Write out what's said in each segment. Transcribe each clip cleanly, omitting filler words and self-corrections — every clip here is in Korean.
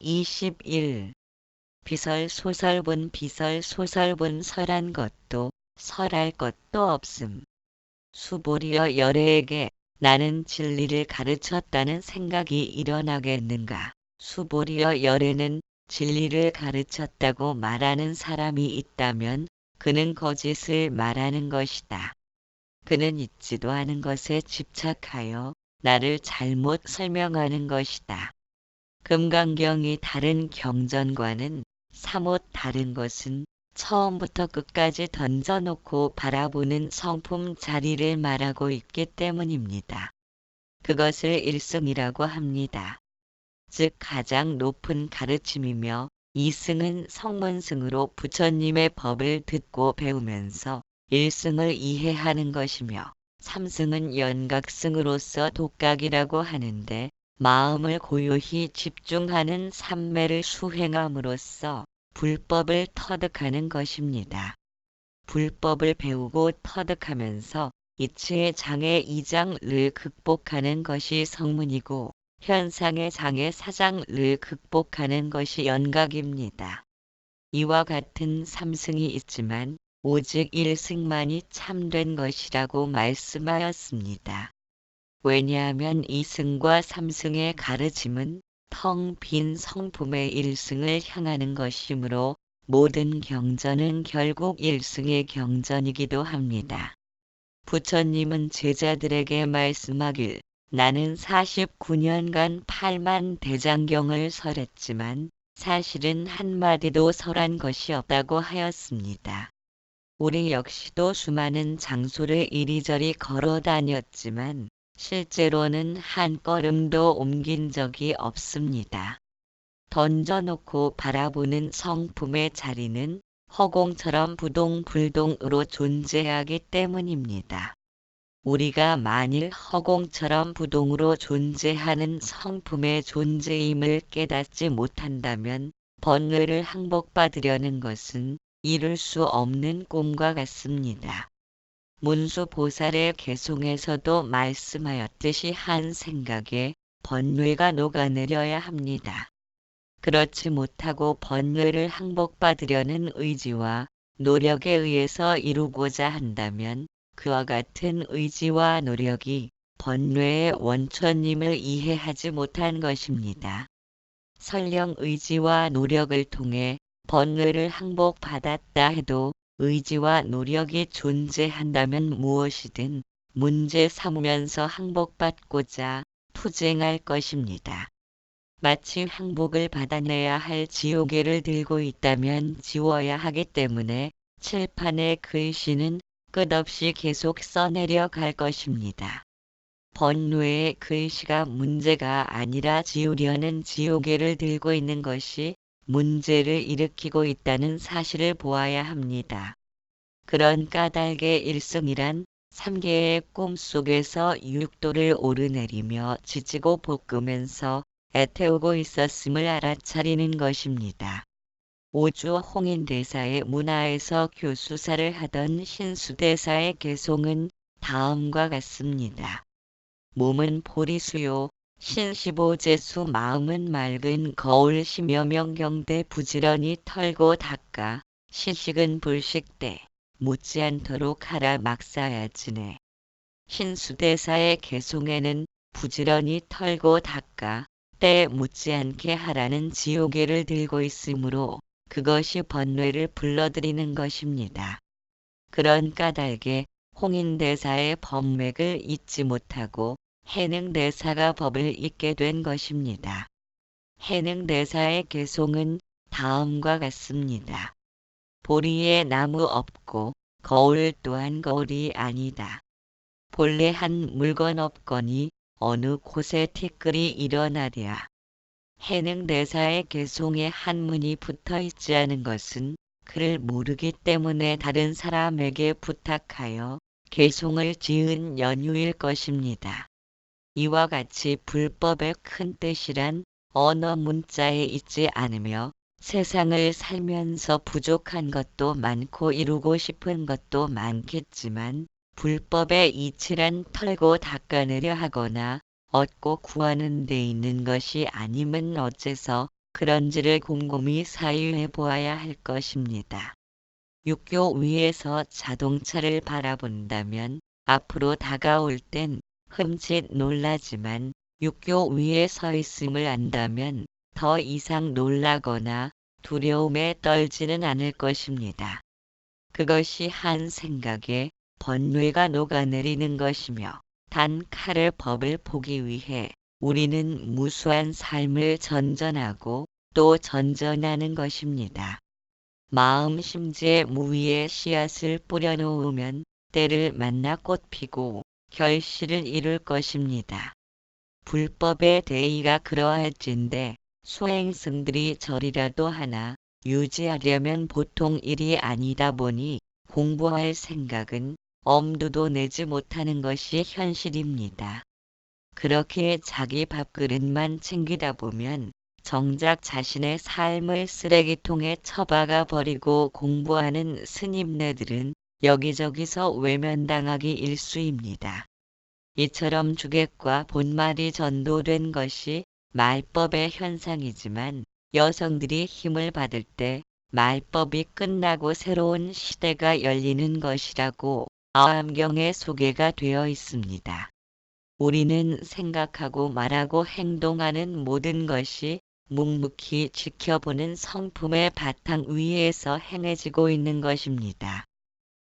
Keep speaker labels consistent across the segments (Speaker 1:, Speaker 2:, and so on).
Speaker 1: 21. 비설소설본 비설소설본 설한 것도 설할 것도 없음. 수보리여 열애에게 나는 진리를 가르쳤다는 생각이 일어나겠는가. 수보리여 열애는 진리를 가르쳤다고 말하는 사람이 있다면 그는 거짓을 말하는 것이다. 그는 있지도 않은 것에 집착하여 나를 잘못 설명하는 것이다. 금강경이 다른 경전과는 사뭇 다른 것은 처음부터 끝까지 던져놓고 바라보는 성품 자리를 말하고 있기 때문입니다. 그것을 일승이라고 합니다. 즉 가장 높은 가르침이며 이승은 성문승으로 부처님의 법을 듣고 배우면서 일승을 이해하는 것이며 삼승은 연각승으로서 독각이라고 하는데 마음을 고요히 집중하는 삼매를 수행함으로써 불법을 터득하는 것입니다. 불법을 배우고 터득하면서 이치의 장애 2장을 극복하는 것이 성문이고 현상의 장애 4장을 극복하는 것이 연각입니다. 이와 같은 삼승이 있지만 오직 일승만이 참된 것이라고 말씀하였습니다. 왜냐하면 이승과 삼승의 가르침은 텅 빈 성품의 일승을 향하는 것이므로 모든 경전은 결국 일승의 경전이기도 합니다. 부처님은 제자들에게 말씀하길 나는 49년간 8만 대장경을 설했지만 사실은 한마디도 설한 것이 없다고 하였습니다. 우리 역시도 수많은 장소를 이리저리 걸어 다녔지만 실제로는 한 걸음도 옮긴 적이 없습니다. 던져놓고 바라보는 성품의 자리는 허공처럼 부동불동으로 존재하기 때문입니다. 우리가 만일 허공처럼 부동으로 존재하는 성품의 존재임을 깨닫지 못한다면 번뇌를 항복받으려는 것은 이룰 수 없는 꿈과 같습니다. 문수보살의 개송에서도 말씀하였듯이 한 생각에 번뇌가 녹아내려야 합니다. 그렇지 못하고 번뇌를 항복받으려는 의지와 노력에 의해서 이루고자 한다면 그와 같은 의지와 노력이 번뇌의 원천임을 이해하지 못한 것입니다. 설령 의지와 노력을 통해 번뇌를 항복받았다 해도 의지와 노력이 존재한다면 무엇이든 문제 삼으면서 항복받고자 투쟁할 것입니다. 마치 항복을 받아내야 할 지우개를 들고 있다면 지워야 하기 때문에 칠판의 글씨는 끝없이 계속 써내려 갈 것입니다. 번뇌의 글씨가 문제가 아니라 지우려는 지우개를 들고 있는 것이 문제를 일으키고 있다는 사실을 보아야 합니다. 그런 까닭의 일승이란 3개의 꿈 속에서 6도를 오르내리며 지지고 볶으면서 애태우고 있었음을 알아차리는 것입니다. 오주 홍인대사의 문화에서 교수사를 하던 신수대사의 개송은 다음과 같습니다. 몸은 보리수요 신시보제수 마음은 맑은 거울 심여명경대 부지런히 털고 닦아 시식은 불식대 묻지 않도록 하라 막사야지네. 신수대사의 개송에는 부지런히 털고 닦아 때 묻지 않게 하라는 지우개를 들고 있으므로 그것이 번뇌를 불러들이는 것입니다. 그런 까닭에 홍인대사의 법맥을 잊지 못하고 해능대사가 법을 잊게 된 것입니다. 해능대사의 개송은 다음과 같습니다. 보리에 나무 없고 거울 또한 거울이 아니다. 본래 한 물건 없거니 어느 곳에 티끌이 일어나랴. 해능대사의 개송에 한문이 붙어 있지 않은 것은 그를 모르기 때문에 다른 사람에게 부탁하여 개송을 지은 연유일 것입니다. 이와 같이 불법의 큰 뜻이란 언어 문자에 있지 않으며 세상을 살면서 부족한 것도 많고 이루고 싶은 것도 많겠지만 불법의 이치란 털고 닦아내려 하거나 얻고 구하는 데 있는 것이 아님은 어째서 그런지를 곰곰이 사유해 보아야 할 것입니다. 육교 위에서 자동차를 바라본다면 앞으로 다가올 땐 흠칫 놀라지만 육교 위에 서 있음을 안다면 더 이상 놀라거나 두려움에 떨지는 않을 것입니다. 그것이 한 생각에 번뇌가 녹아내리는 것이며 단 칼의 법을 보기 위해 우리는 무수한 삶을 전전하고 또 전전하는 것입니다. 마음 심지에 무위에 씨앗을 뿌려놓으면 때를 만나 꽃피고 결실을 이룰 것입니다. 불법의 대의가 그러할진데 수행승들이 절이라도 하나 유지하려면 보통 일이 아니다 보니 공부할 생각은 엄두도 내지 못하는 것이 현실입니다. 그렇게 자기 밥그릇만 챙기다 보면 정작 자신의 삶을 쓰레기통에 처박아 버리고 공부하는 스님네들은 여기저기서 외면당하기 일쑤입니다. 이처럼 주객과 본말이 전도된 것이 말법의 현상이지만 여성들이 힘을 받을 때 말법이 끝나고 새로운 시대가 열리는 것이라고 아함경에 소개가 되어 있습니다. 우리는 생각하고 말하고 행동하는 모든 것이 묵묵히 지켜보는 성품의 바탕 위에서 행해지고 있는 것입니다.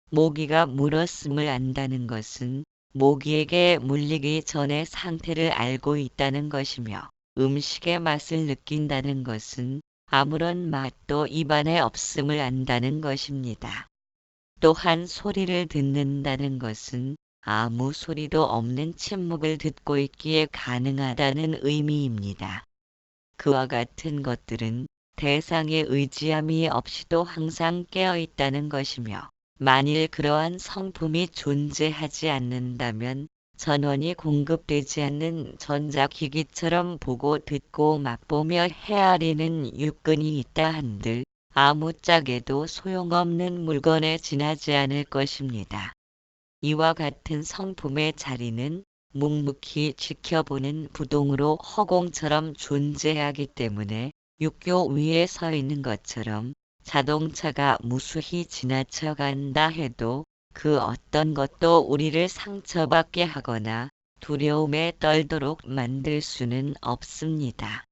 Speaker 1: 모기가 물었음을 안다는 것은 모기에게 물리기 전의 상태를 알고 있다는 것이며 음식의 맛을 느낀다는 것은 아무런 맛도 입안에 없음을 안다는 것입니다. 또한 소리를 듣는다는 것은 아무 소리도 없는 침묵을 듣고 있기에 가능하다는 의미입니다. 그와 같은 것들은 대상의 의지함이 없이도 항상 깨어 있다는 것이며 만일 그러한 성품이 존재하지 않는다면 전원이 공급되지 않는 전자기기처럼 보고 듣고 맛보며 헤아리는 육근이 있다 한들 아무짝에도 소용없는 물건에 지나지 않을 것입니다. 이와 같은 성품의 자리는 묵묵히 지켜보는 부동으로 허공처럼 존재하기 때문에 육교 위에 서 있는 것처럼 자동차가 무수히 지나쳐간다 해도 그 어떤 것도 우리를 상처받게 하거나 두려움에 떨도록 만들 수는 없습니다.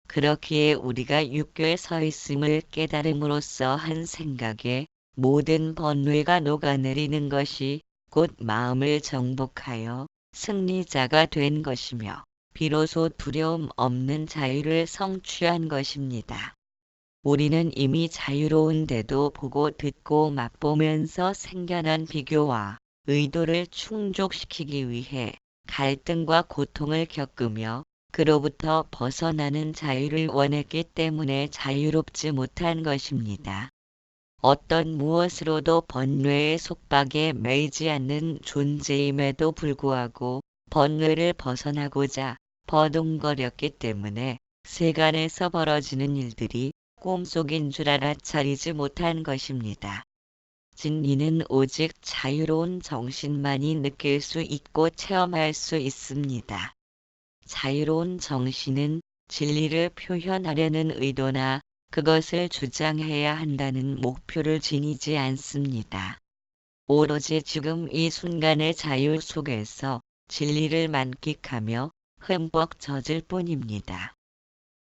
Speaker 1: 그렇기에 우리가 육교에 서 있음을 깨달음으로써 한 생각에 모든 번뇌가 녹아내리는 것이 곧 마음을 정복하여 승리자가 된 것이며 비로소 두려움 없는 자유를 성취한 것입니다. 우리는 이미 자유로운데도 보고 듣고 맛보면서 생겨난 비교와 의도를 충족시키기 위해 갈등과 고통을 겪으며 그로부터 벗어나는 자유를 원했기 때문에 자유롭지 못한 것입니다. 어떤 무엇으로도 번뇌의 속박에 매이지 않는 존재임에도 불구하고 번뇌를 벗어나고자 버둥거렸기 때문에 세간에서 벌어지는 일들이 꿈속인 줄 알아차리지 못한 것입니다. 진리는 오직 자유로운 정신만이 느낄 수 있고 체험할 수 있습니다. 자유로운 정신은 진리를 표현하려는 의도나 그것을 주장해야 한다는 목표를 지니지 않습니다. 오로지 지금 이 순간의 자유 속에서 진리를 만끽하며 흠뻑 젖을 뿐입니다.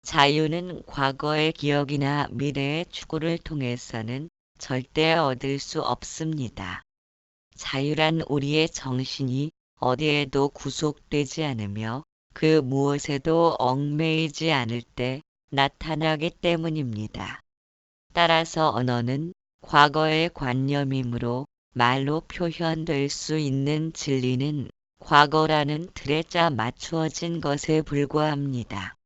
Speaker 1: 자유는 과거의 기억이나 미래의 추구를 통해서는 절대 얻을 수 없습니다. 자유란 우리의 정신이 어디에도 구속되지 않으며 그 무엇에도 얽매이지 않을 때 나타나기 때문입니다. 따라서 언어는 과거의 관념이므로 말로 표현될 수 있는 진리는 과거라는 틀에 짜 맞추어진 것에 불과합니다.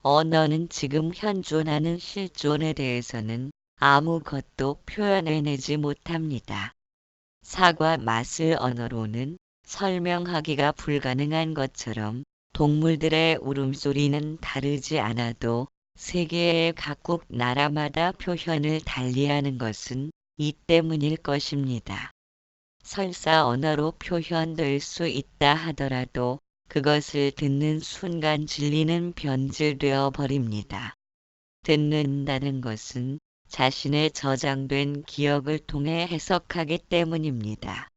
Speaker 1: 언어는 지금 현존하는 실존에 대해서는 아무것도 표현해내지 못합니다. 사과 맛을 언어로는 설명하기가 불가능한 것처럼 동물들의 울음소리는 다르지 않아도 세계의 각국 나라마다 표현을 달리하는 것은 이 때문일 것입니다. 설사 언어로 표현될 수 있다 하더라도 그것을 듣는 순간 진리는 변질되어 버립니다. 듣는다는 것은 자신의 저장된 기억을 통해 해석하기 때문입니다.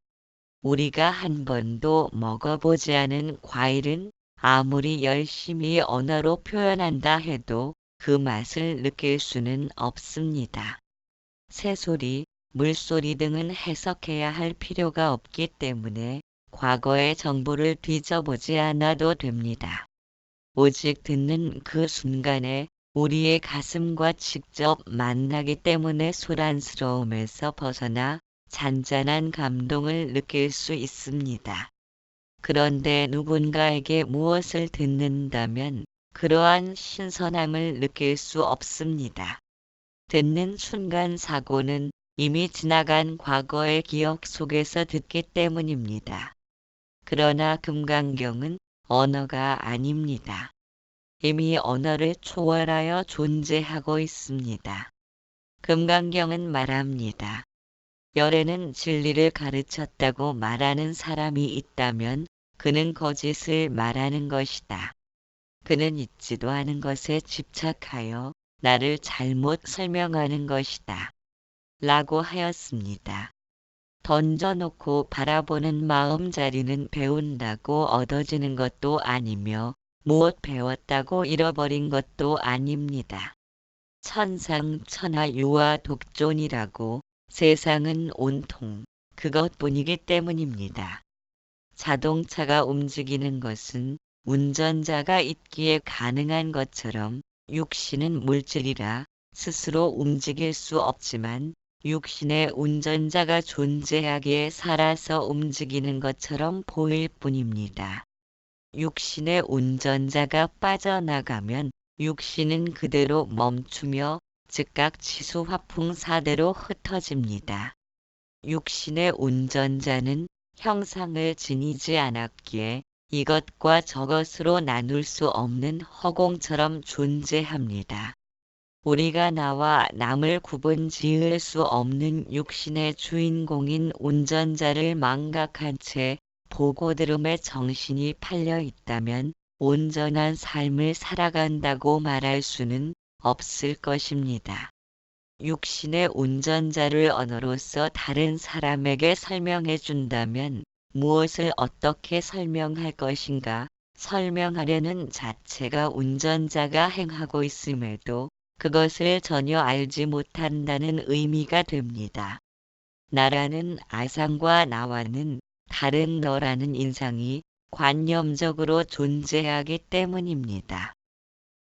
Speaker 1: 우리가 한 번도 먹어보지 않은 과일은 아무리 열심히 언어로 표현한다 해도 그 맛을 느낄 수는 없습니다. 새소리, 물소리 등은 해석해야 할 필요가 없기 때문에 과거의 정보를 뒤져보지 않아도 됩니다. 오직 듣는 그 순간에 우리의 가슴과 직접 만나기 때문에 소란스러움에서 벗어나 잔잔한 감동을 느낄 수 있습니다. 그런데 누군가에게 무엇을 듣는다면 그러한 신선함을 느낄 수 없습니다. 듣는 순간 사고는 이미 지나간 과거의 기억 속에서 듣기 때문입니다. 그러나 금강경은 언어가 아닙니다. 이미 언어를 초월하여 존재하고 있습니다. 금강경은 말합니다. 열에는 진리를 가르쳤다고 말하는 사람이 있다면 그는 거짓을 말하는 것이다. 그는 있지도 않은 것에 집착하여 나를 잘못 설명하는 것이다. 라고 하였습니다. 던져놓고 바라보는 마음자리는 배운다고 얻어지는 것도 아니며 무엇 배웠다고 잃어버린 것도 아닙니다. 천상천하 유아 독존이라고 세상은 온통 그것뿐이기 때문입니다. 자동차가 움직이는 것은 운전자가 있기에 가능한 것처럼 육신은 물질이라 스스로 움직일 수 없지만 육신의 운전자가 존재하기에 살아서 움직이는 것처럼 보일 뿐입니다. 육신의 운전자가 빠져나가면 육신은 그대로 멈추며 즉각 치수 화풍사대로 흩어집니다. 육신의 운전자는 형상을 지니지 않았기에 이것과 저것으로 나눌 수 없는 허공처럼 존재합니다. 우리가 나와 남을 구분 지을 수 없는 육신의 주인공인 운전자를 망각한 채 보고 들음에 정신이 팔려 있다면 온전한 삶을 살아간다고 말할 수는 없을 것입니다. 육신의 운전자를 언어로서 다른 사람에게 설명해 준다면 무엇을 어떻게 설명할 것인가? 설명하려는 자체가 운전자가 행하고 있음에도 그것을 전혀 알지 못한다는 의미가 됩니다. 나라는 아상과 나와는 다른 너라는 인상이 관념적으로 존재하기 때문입니다.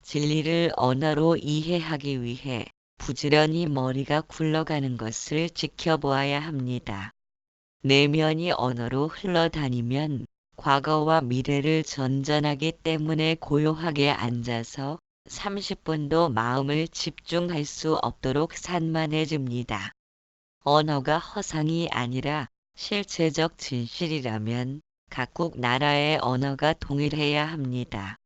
Speaker 1: 진리를 언어로 이해하기 위해 부지런히 머리가 굴러가는 것을 지켜보아야 합니다. 내면이 언어로 흘러다니면 과거와 미래를 전전하기 때문에 고요하게 앉아서 30분도 마음을 집중할 수 없도록 산만해집니다. 언어가 허상이 아니라 실체적 진실이라면 각국 나라의 언어가 동일해야 합니다.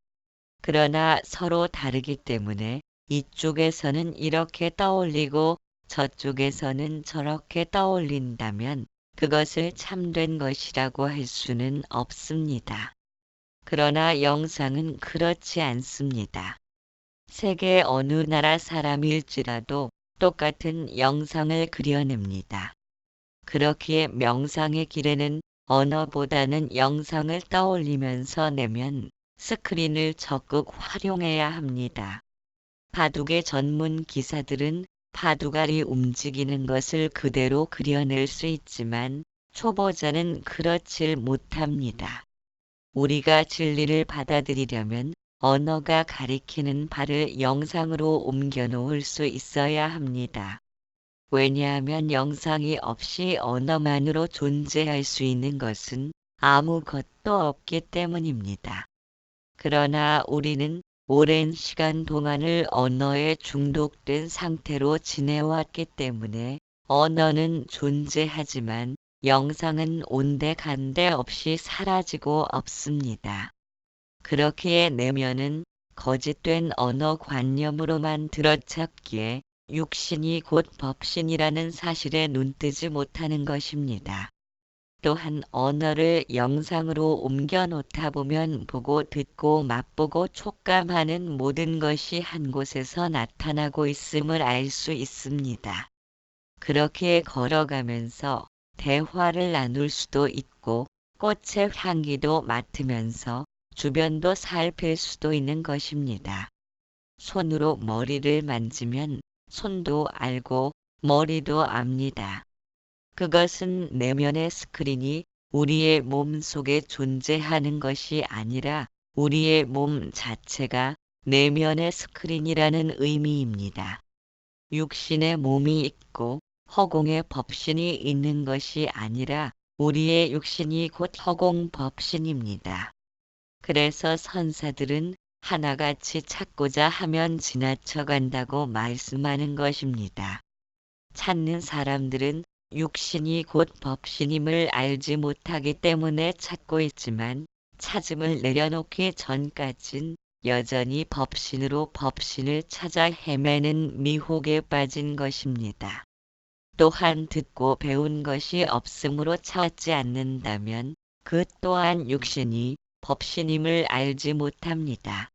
Speaker 1: 그러나 서로 다르기 때문에 이쪽에서는 이렇게 떠올리고 저쪽에서는 저렇게 떠올린다면 그것을 참된 것이라고 할 수는 없습니다. 그러나 영상은 그렇지 않습니다. 세계 어느 나라 사람일지라도 똑같은 영상을 그려냅니다. 그렇기에 명상의 길에는 언어보다는 영상을 떠올리면서 내면 스크린을 적극 활용해야 합니다. 바둑의 전문 기사들은 바둑알이 움직이는 것을 그대로 그려낼 수 있지만 초보자는 그렇지 못합니다. 우리가 진리를 받아들이려면 언어가 가리키는 바를 영상으로 옮겨 놓을 수 있어야 합니다. 왜냐하면 영상이 없이 언어만으로 존재할 수 있는 것은 아무것도 없기 때문입니다. 그러나 우리는 오랜 시간 동안을 언어에 중독된 상태로 지내왔기 때문에 언어는 존재하지만 영상은 온데간데 없이 사라지고 없습니다. 그렇기에 내면은 거짓된 언어관념으로만 들어찼기에 육신이 곧 법신이라는 사실에 눈뜨지 못하는 것입니다. 또한 언어를 영상으로 옮겨 놓다 보면 보고 듣고 맛보고 촉감하는 모든 것이 한 곳에서 나타나고 있음을 알 수 있습니다. 그렇게 걸어가면서 대화를 나눌 수도 있고 꽃의 향기도 맡으면서 주변도 살필 수도 있는 것입니다. 손으로 머리를 만지면 손도 알고 머리도 압니다. 그것은 내면의 스크린이 우리의 몸 속에 존재하는 것이 아니라 우리의 몸 자체가 내면의 스크린이라는 의미입니다. 육신의 몸이 있고 허공의 법신이 있는 것이 아니라 우리의 육신이 곧 허공 법신입니다. 그래서 선사들은 하나같이 찾고자 하면 지나쳐간다고 말씀하는 것입니다. 찾는 사람들은 육신이 곧 법신임을 알지 못하기 때문에 찾고 있지만 찾음을 내려놓기 전까진 여전히 법신으로 법신을 찾아 헤매는 미혹에 빠진 것입니다. 또한 듣고 배운 것이 없으므로 찾지 않는다면 그 또한 육신이 법신임을 알지 못합니다.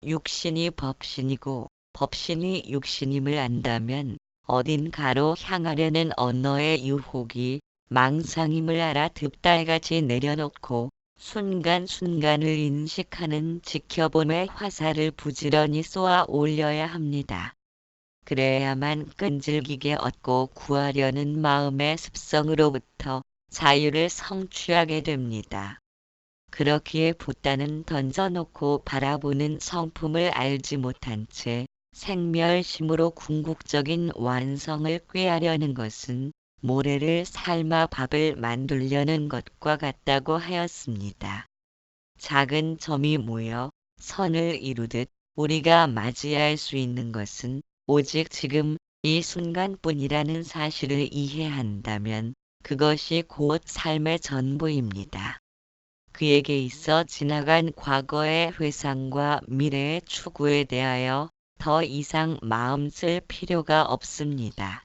Speaker 1: 육신이 법신이고 법신이 육신임을 안다면 어딘가로 향하려는 언어의 유혹이 망상임을 알아 득달같이 내려놓고 순간순간을 인식하는 지켜봄의 화살을 부지런히 쏘아 올려야 합니다. 그래야만 끈질기게 얻고 구하려는 마음의 습성으로부터 자유를 성취하게 됩니다. 그렇기에 붓단은 던져놓고 바라보는 성품을 알지 못한 채 생멸심으로 궁극적인 완성을 꾀하려는 것은 모래를 삶아 밥을 만들려는 것과 같다고 하였습니다. 작은 점이 모여 선을 이루듯 우리가 맞이할 수 있는 것은 오직 지금 이 순간뿐이라는 사실을 이해한다면 그것이 곧 삶의 전부입니다. 그에게 있어 지나간 과거의 회상과 미래의 추구에 대하여 더 이상 마음 쓸 필요가 없습니다.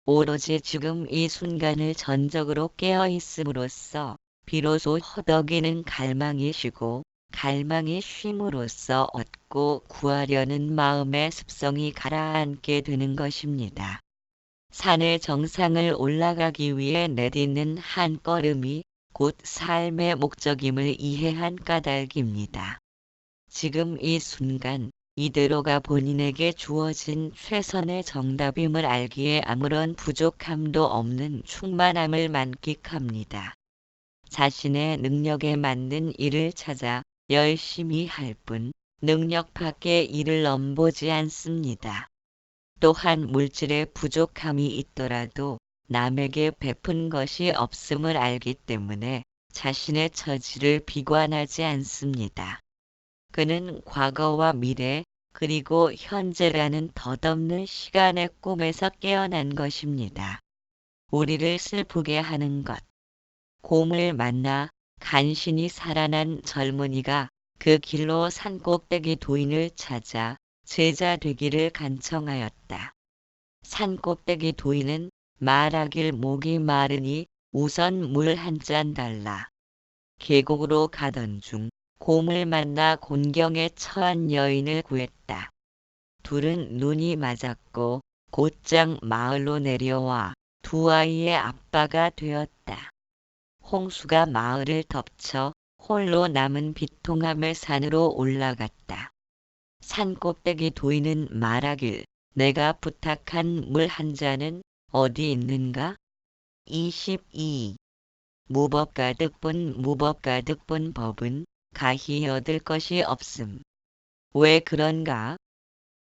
Speaker 1: 오로지 지금 이 순간을 전적으로 깨어 있음으로써 비로소 허덕이는 갈망이 쉬고 갈망이 쉼으로써 얻고 구하려는 마음의 습성이 가라앉게 되는 것입니다. 산의 정상을 올라가기 위해 내딛는 한 걸음이 곧 삶의 목적임을 이해한 까닭입니다. 지금 이 순간 이대로가 본인에게 주어진 최선의 정답임을 알기에 아무런 부족함도 없는 충만함을 만끽합니다. 자신의 능력에 맞는 일을 찾아 열심히 할 뿐 능력 밖의 일을 넘보지 않습니다. 또한 물질의 부족함이 있더라도 남에게 베푼 것이 없음을 알기 때문에 자신의 처지를 비관하지 않습니다. 그는 과거와 미래 그리고 현재라는 덧없는 시간의 꿈에서 깨어난 것입니다. 우리를 슬프게 하는 것. 곰을 만나 간신히 살아난 젊은이가 그 길로 산꼭대기 도인을 찾아 제자 되기를 간청하였다. 산꼭대기 도인은 말하길 목이 마르니 우선 물 한 잔 달라. 계곡으로 가던 중 곰을 만나 곤경에 처한 여인을 구했다. 둘은 눈이 맞았고 곧장 마을로 내려와 두 아이의 아빠가 되었다. 홍수가 마을을 덮쳐 홀로 남은 비통함의 산으로 올라갔다. 산꼭대기 도인은 말하길 내가 부탁한 물 한 잔은 어디 있는가? 22. 무법 가득 본 법은 가히 얻을 것이 없음. 왜 그런가?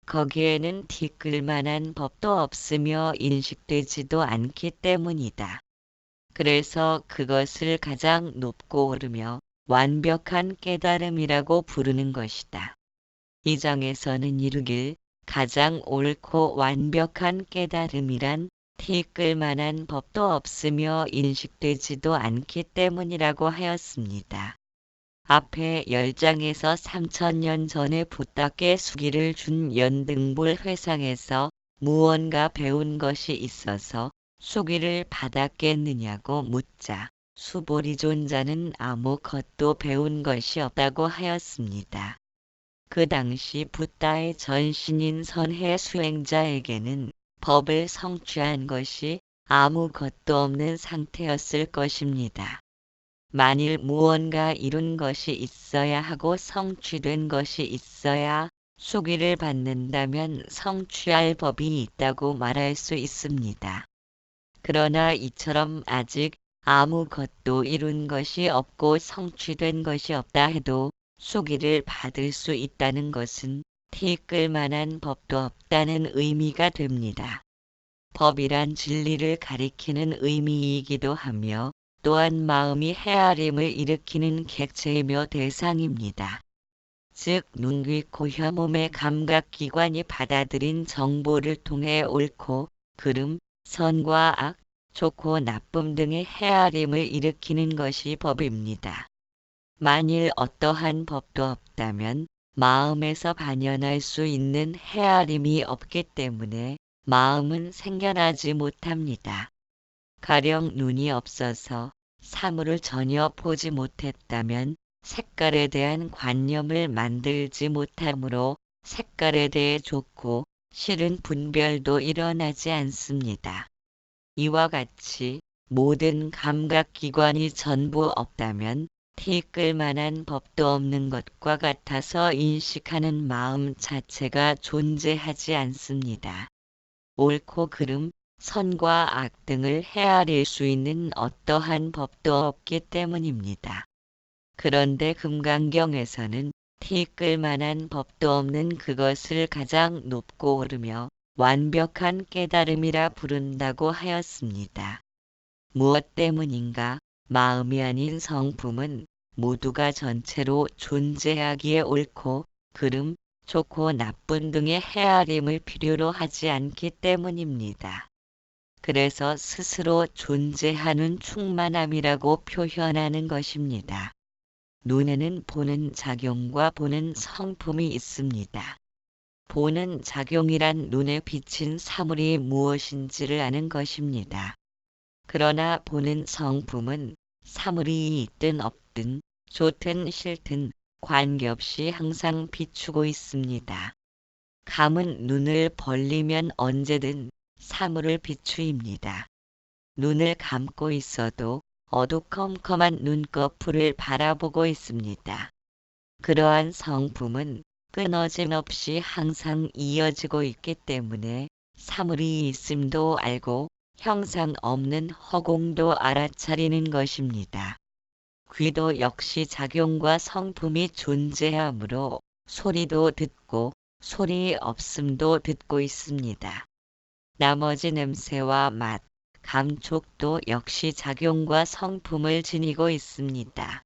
Speaker 1: 거기에는 티끌 만한 법도 없으며 인식되지도 않기 때문이다. 그래서 그것을 가장 높고 오르며 완벽한 깨달음이라고 부르는 것이다. 이 장에서는 이르길 가장 옳고 완벽한 깨달음이란 티끌 만한 법도 없으며 인식되지도 않기 때문이라고 하였습니다. 앞에 10장에서 3000년 전에 붓다께 수기를 준 연등불 회상에서 무언가 배운 것이 있어서 수기를 받았겠느냐고 묻자 수보리존자는 아무것도 배운 것이 없다고 하였습니다. 그 당시 붓다의 전신인 선해 수행자에게는 법을 성취한 것이 아무것도 없는 상태였을 것입니다. 만일 무언가 이룬 것이 있어야 하고 성취된 것이 있어야 수기를 받는다면 성취할 법이 있다고 말할 수 있습니다. 그러나 이처럼 아직 아무것도 이룬 것이 없고 성취된 것이 없다 해도 수기를 받을 수 있다는 것은 티끌 만한 법도 없다는 의미가 됩니다. 법이란 진리를 가리키는 의미이기도 하며 또한 마음이 헤아림을 일으키는 객체이며 대상입니다. 즉 눈, 귀, 코, 혀, 몸의 감각기관이 받아들인 정보를 통해 옳고 그름, 선과 악, 좋고 나쁨 등의 헤아림을 일으키는 것이 법입니다. 만일 어떠한 법도 없다면 마음에서 반연할 수 있는 헤아림이 없기 때문에 마음은 생겨나지 못합니다. 가령 눈이 없어서 사물을 전혀 보지 못했다면 색깔에 대한 관념을 만들지 못하므로 색깔에 대해 좋고 싫은 분별도 일어나지 않습니다. 이와 같이 모든 감각기관이 전부 없다면 티끌만한 법도 없는 것과 같아서 인식하는 마음 자체가 존재하지 않습니다. 옳고 그름, 선과 악 등을 헤아릴 수 있는 어떠한 법도 없기 때문입니다. 그런데 금강경에서는 티끌만한 법도 없는 그것을 가장 높고 오르며 완벽한 깨달음이라 부른다고 하였습니다. 무엇 때문인가? 마음이 아닌 성품은 모두가 전체로 존재하기에 옳고 그름, 좋고 나쁜 등의 헤아림을 필요로 하지 않기 때문입니다. 그래서 스스로 존재하는 충만함이라고 표현하는 것입니다. 눈에는 보는 작용과 보는 성품이 있습니다. 보는 작용이란 눈에 비친 사물이 무엇인지를 아는 것입니다. 그러나 보는 성품은 사물이 있든 없든 좋든 싫든 관계없이 항상 비추고 있습니다. 감은 눈을 벌리면 언제든 사물을 비추입니다. 눈을 감고 있어도 어두컴컴한 눈꺼풀을 바라보고 있습니다. 그러한 성품은 끊어짐 없이 항상 이어지고 있기 때문에 사물이 있음도 알고 형상 없는 허공도 알아차리는 것입니다. 귀도 역시 작용과 성품이 존재하므로 소리도 듣고 소리 없음도 듣고 있습니다. 나머지 냄새와 맛, 감촉도 역시 작용과 성품을 지니고 있습니다.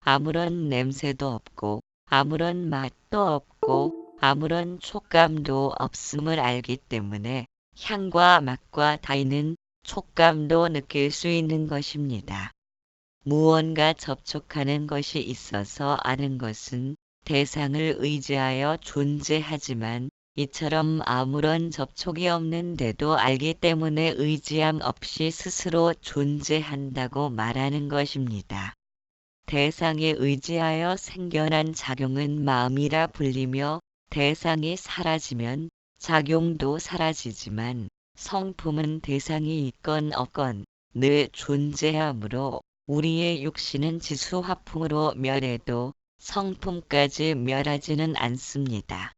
Speaker 1: 아무런 냄새도 없고 아무런 맛도 없고 아무런 촉감도 없음을 알기 때문에 향과 맛과 다이는 촉감도 느낄 수 있는 것입니다. 무언가 접촉하는 것이 있어서 아는 것은 대상을 의지하여 존재하지만 이처럼 아무런 접촉이 없는데도 알기 때문에 의지함 없이 스스로 존재한다고 말하는 것입니다. 대상에 의지하여 생겨난 작용은 마음이라 불리며 대상이 사라지면 작용도 사라지지만 성품은 대상이 있건 없건 늘 존재하므로 우리의 육신은 지수화풍으로 멸해도 성품까지 멸하지는 않습니다.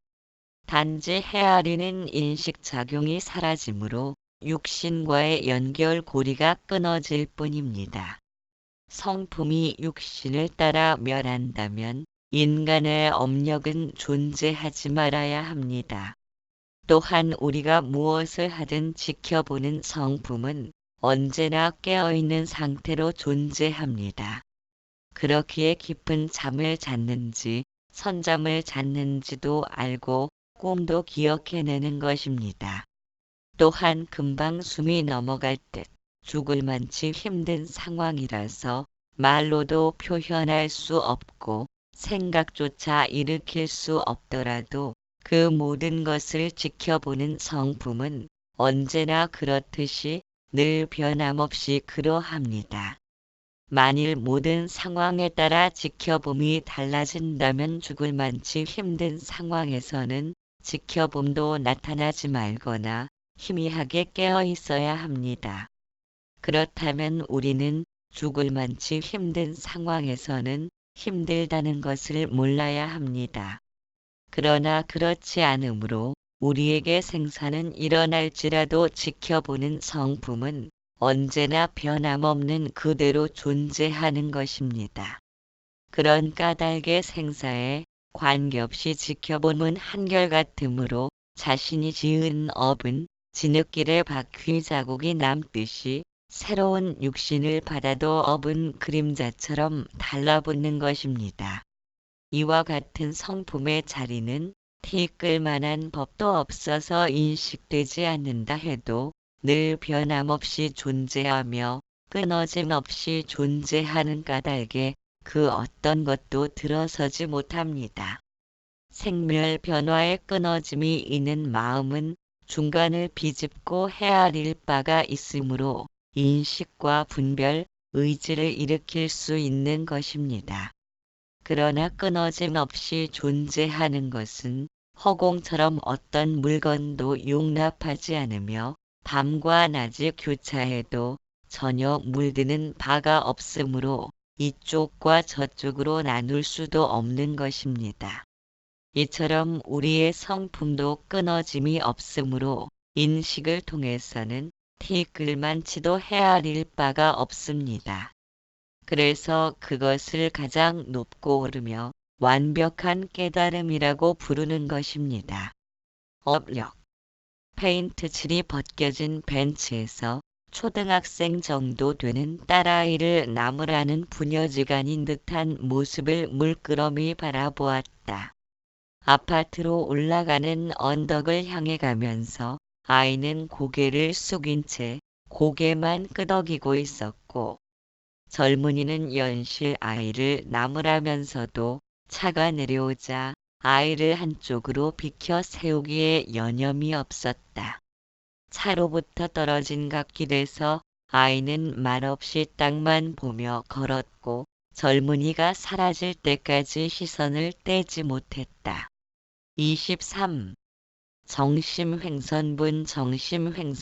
Speaker 1: 단지 헤아리는 인식작용이 사라지므로 육신과의 연결고리가 끊어질 뿐입니다. 성품이 육신을 따라 멸한다면 인간의 업력은 존재하지 말아야 합니다. 또한 우리가 무엇을 하든 지켜보는 성품은 언제나 깨어있는 상태로 존재합니다. 그렇기에 깊은 잠을 잤는지 선잠을 잤는지도 알고 꿈도 기억해내는 것입니다. 또한 금방 숨이 넘어갈 듯 죽을 만치 힘든 상황이라서 말로도 표현할 수 없고 생각조차 일으킬 수 없더라도 그 모든 것을 지켜보는 성품은 언제나 그렇듯이 늘 변함없이 그러합니다. 만일 모든 상황에 따라 지켜봄이 달라진다면 죽을 만치 힘든 상황에서는 지켜봄도 나타나지 말거나 희미하게 깨어 있어야 합니다. 그렇다면 우리는 죽을 만치 힘든 상황에서는 힘들다는 것을 몰라야 합니다. 그러나 그렇지 않으므로 우리에게 생사는 일어날지라도 지켜보는 성품은 언제나 변함없는 그대로 존재하는 것입니다. 그런 까닭의 생사에 관계없이 지켜봄은 한결같으므로 자신이 지은 업은 지느길에 바퀴 자국이 남듯이 새로운 육신을 받아도 업은 그림자처럼 달라붙는 것입니다. 이와 같은 성품의 자리는 티끌 만한 법도 없어서 인식되지 않는다 해도 늘 변함없이 존재하며 끊어짐 없이 존재하는 까닭에 그 어떤 것도 들어서지 못합니다. 생멸 변화의 끊어짐이 있는 마음은 중간을 비집고 헤아릴 바가 있으므로 인식과 분별, 의지를 일으킬 수 있는 것입니다. 그러나 끊어짐 없이 존재하는 것은 허공처럼 어떤 물건도 용납하지 않으며 밤과 낮이 교차해도 전혀 물드는 바가 없으므로 이쪽과 저쪽으로 나눌 수도 없는 것입니다. 이처럼 우리의 성품도 끊어짐이 없으므로 인식을 통해서는 티끌만치도 헤아릴 바가 없습니다. 그래서 그것을 가장 높고 오르며 완벽한 깨달음이라고 부르는 것입니다. 업력. 페인트 칠이 벗겨진 벤치에서 초등학생 정도 되는 딸아이를 나무라는 부녀지간인 듯한 모습을 물끄러미 바라보았다. 아파트로 올라가는 언덕을 향해 가면서 아이는 고개를 숙인 채 고개만 끄덕이고 있었고 젊은이는 연실 아이를 나무라면서도 차가 내려오자 아이를 한쪽으로 비켜 세우기에 여념이 없었다. 차로부터 떨어진 갓길에서 아이는 말없이 땅만 보며 걸었고 젊은이가 사라질 때까지 시선을 떼지 못했다. 23. 정심횡선분 정심횡선